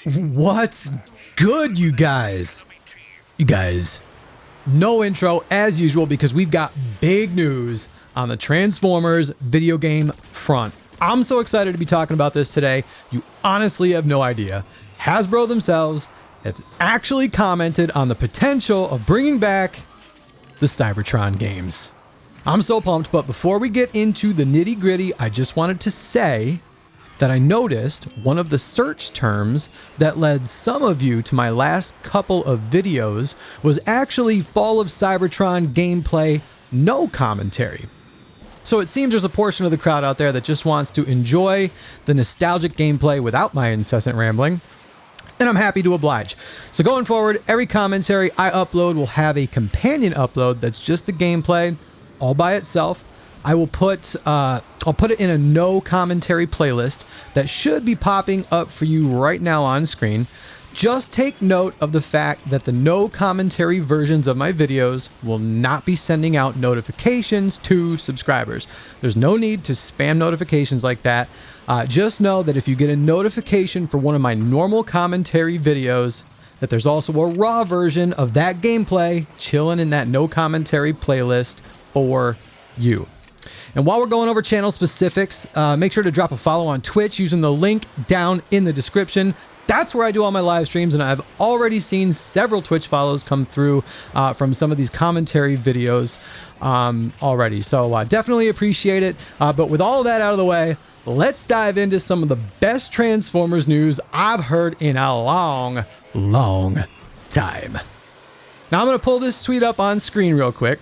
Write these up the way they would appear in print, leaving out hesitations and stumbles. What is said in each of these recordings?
What's good, you guys? No intro as usual because we've got big news on the Transformers video game front. I'm so excited to be talking about this today. You honestly have no idea. Hasbro themselves have actually commented on the potential of bringing back the Cybertron games. I'm so pumped, but before we get into the nitty gritty, I just wanted to say that I noticed one of the search terms that led some of you to my last couple of videos was actually Fall of Cybertron gameplay, no commentary. So it seems there's a portion of the crowd out there that just wants to enjoy the nostalgic gameplay without my incessant rambling, and I'm happy to oblige. So going forward, every commentary I upload will have a companion upload that's just the gameplay all by itself. I will I'll put it in a no commentary playlist that should be popping up for you right now on screen. Just take note of the fact that the no commentary versions of my videos will not be sending out notifications to subscribers. There's no need to spam notifications like that. Just know that if you get a notification for one of my normal commentary videos, that there's also a raw version of that gameplay chilling in that no commentary playlist for you. And while we're going over channel specifics, make sure to drop a follow on Twitch using the link down in the description. That's where I do all my live streams, and I've already seen several Twitch follows come through from some of these commentary videos already. So definitely appreciate it. But with all of that out of the way, let's dive into some of the best Transformers news I've heard in a long, long time. Now I'm going to pull this tweet up on screen real quick.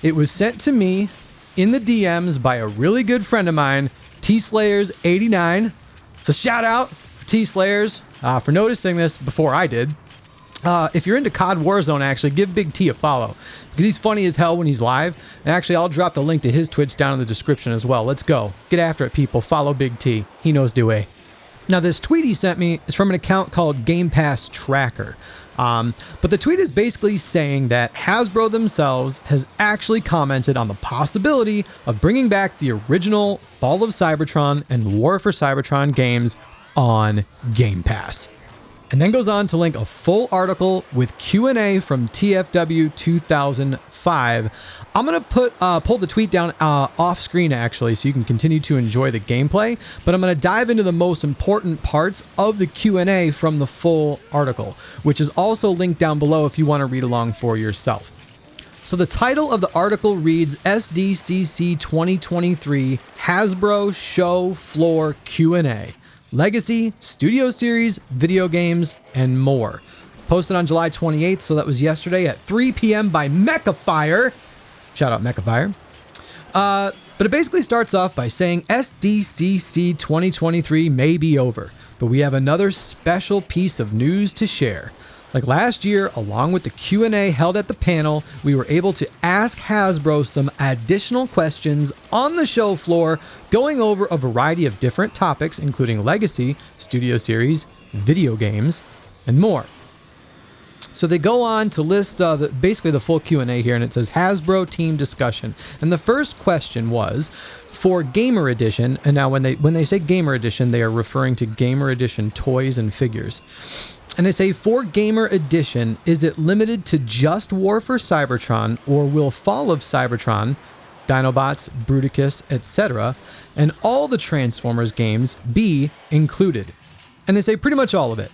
It was sent to me in the DMs by a really good friend of mine, T-Slayers89. So shout out for T-Slayers for noticing this before I did. If you're into COD Warzone, actually, give Big T a follow because he's funny as hell when he's live. And actually, I'll drop the link to his Twitch down in the description as well. Let's go. Get after it, people. Follow Big T. He knows the way. Now, this tweet he sent me is from an account called Game Pass Tracker. But the tweet is basically saying that Hasbro themselves has actually commented on the possibility of bringing back the original Fall of Cybertron and War for Cybertron games on Game Pass. And then goes on to link a full article with Q&A from TFW 2005. I'm going to pull the tweet down off screen actually so you can continue to enjoy the gameplay, but I'm going to dive into the most important parts of the Q&A from the full article, which is also linked down below if you want to read along for yourself. So the title of the article reads SDCC 2023 Hasbro Show Floor Q&A. Legacy, Studio Series, video games, and more. Posted on July 28th, so that was yesterday at 3 p.m. by Mechafire. Shout out Mechafire. But it basically starts off by saying SDCC 2023 may be over, but we have another special piece of news to share. Like last year, along with the Q&A held at the panel, we were able to ask Hasbro some additional questions on the show floor, going over a variety of different topics, including Legacy, Studio Series, video games, and more. So they go on to list basically the full Q&A here, and it says Hasbro team discussion. And the first question was for Gamer Edition, and now when they say Gamer Edition, they are referring to Gamer Edition toys and figures. And they say, for Gamer Edition, is it limited to just War for Cybertron, or will Fall of Cybertron, Dinobots, Bruticus, etc., and all the Transformers games be included? And they say pretty much all of it.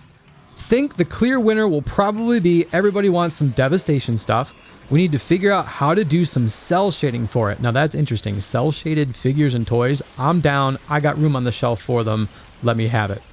Think the clear winner will probably be everybody wants some Devastation stuff. We need to figure out how to do some cell shading for it. Now that's interesting. Cell shaded figures and toys. I'm down. I got room on the shelf for them. Let me have it.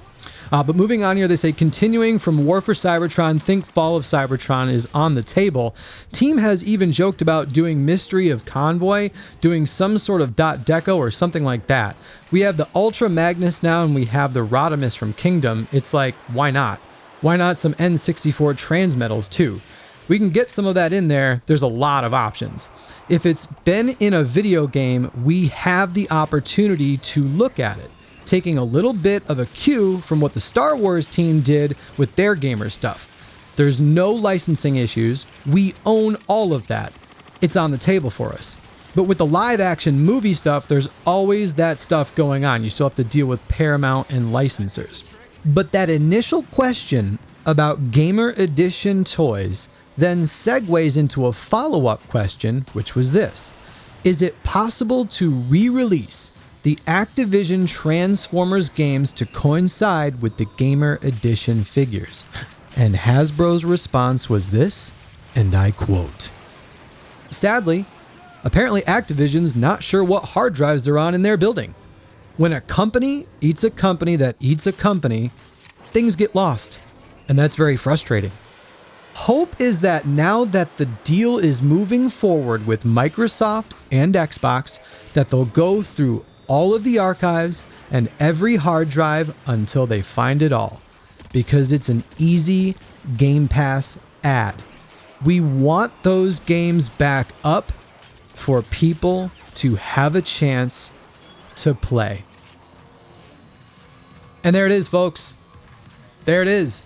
But moving on here, they say, continuing from War for Cybertron, think Fall of Cybertron is on the table. Team has even joked about doing Mystery of Convoy, doing some sort of Dot Deco or something like that. We have the Ultra Magnus now, and we have the Rodimus from Kingdom. It's like, why not? Why not some N64 Transmetals too? We can get some of that in there. There's a lot of options. If it's been in a video game, we have the opportunity to look at it, taking a little bit of a cue from what the Star Wars team did with their gamer stuff. There's no licensing issues. We own all of that. It's on the table for us. But with the live action movie stuff, there's always that stuff going on. You still have to deal with Paramount and licensors. But that initial question about Gamer Edition toys then segues into a follow-up question, which was this. Is it possible to re-release the Activision Transformers games to coincide with the Gamer Edition figures? And Hasbro's response was this, and I quote, "Sadly, apparently Activision's not sure what hard drives they're on in their building. When a company eats a company that eats a company, things get lost, and that's very frustrating. Hope is that now that the deal is moving forward with Microsoft and Xbox, that they'll go through all of the archives and every hard drive until they find it all, because it's an easy Game Pass ad. We want those games back up for people to have a chance to play." And there it is, folks. There it is.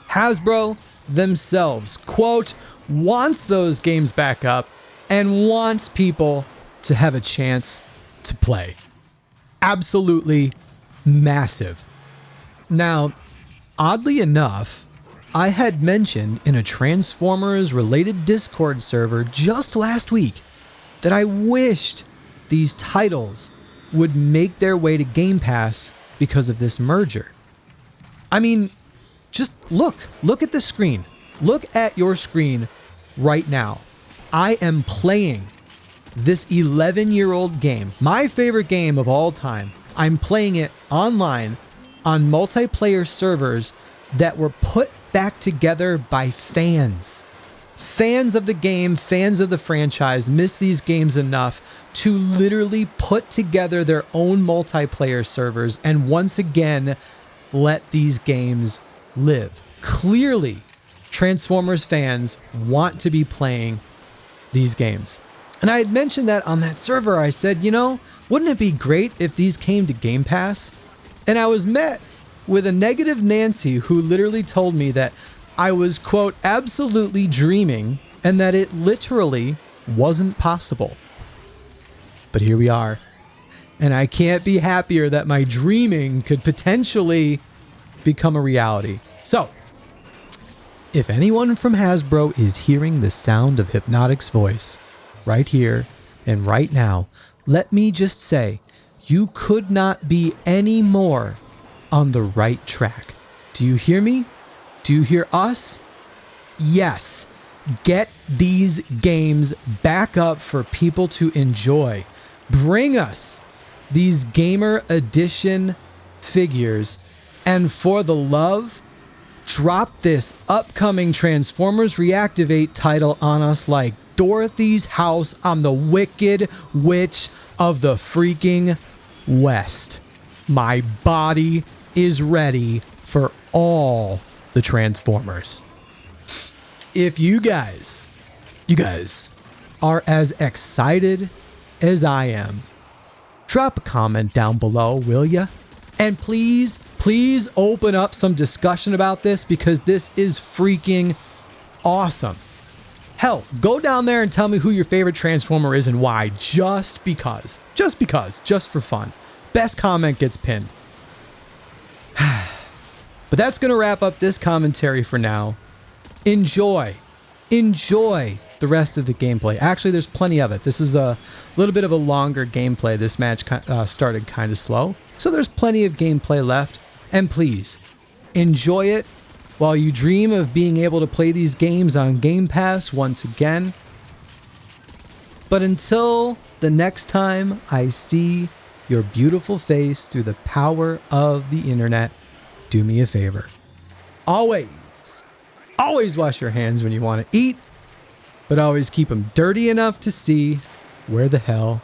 Hasbro themselves, quote, wants those games back up and wants people to have a chance to play. Absolutely massive. Now, oddly enough, I had mentioned in a Transformers related Discord server just last week that I wished these titles would make their way to Game Pass because of this merger. I mean, just look at the screen. Look at your screen right now. I am playing this 11-year-old game, my favorite game of all time. I'm playing it online on multiplayer servers that were put back together by fans. Fans of the game, fans of the franchise missed these games enough to literally put together their own multiplayer servers and once again let these games live. Clearly, Transformers fans want to be playing these games. And I had mentioned that on that server. I said, wouldn't it be great if these came to Game Pass? And I was met with a negative Nancy who literally told me that I was, quote, absolutely dreaming and that it literally wasn't possible. But here we are. And I can't be happier that my dreaming could potentially become a reality. So, if anyone from Hasbro is hearing the sound of Hypnotic's voice right here and right now, let me just say, you could not be any more on the right track. Do you hear me? Do you hear us? Yes. Get these games back up for people to enjoy. Bring us these Gamer Edition figures. And for the love, drop this upcoming Transformers Reactivate title on us like Dorothy's house on the Wicked Witch of the freaking West. My body is ready for all the Transformers. If you guys are as excited as I am, drop a comment down below, will ya? And please open up some discussion about this because this is freaking awesome. Hell, go down there and tell me who your favorite Transformer is and why, just because, just for fun. Best comment gets pinned. But that's going to wrap up this commentary for now. Enjoy the rest of the gameplay. Actually, there's plenty of it. This is a little bit of a longer gameplay. This match started kind of slow, so there's plenty of gameplay left. And please, enjoy it while you dream of being able to play these games on Game Pass once again. But until the next time I see your beautiful face through the power of the internet, do me a favor. Always wash your hands when you want to eat, but always keep them dirty enough to see where the hell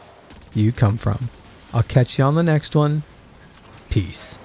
you come from. I'll catch you on the next one. Peace.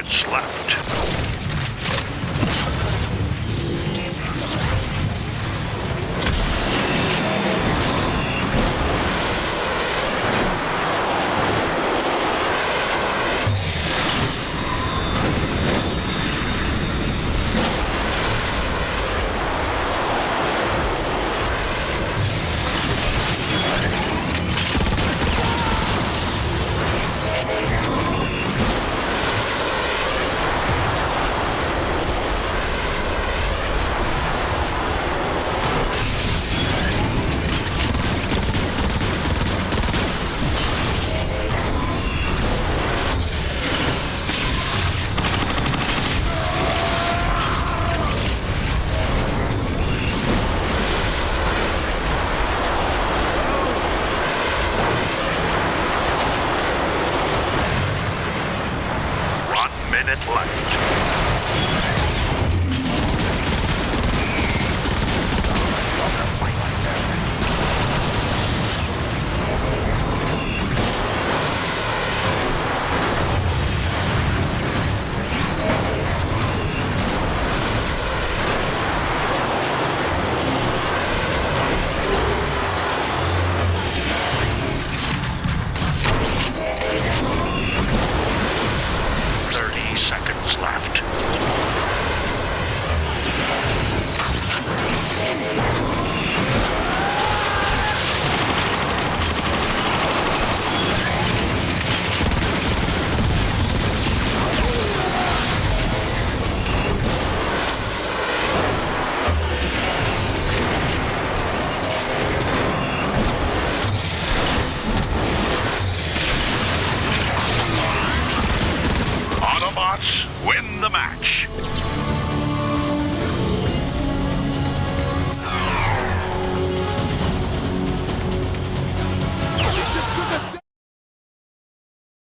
minutes left. Minute left. Seconds left. Autobots win the match.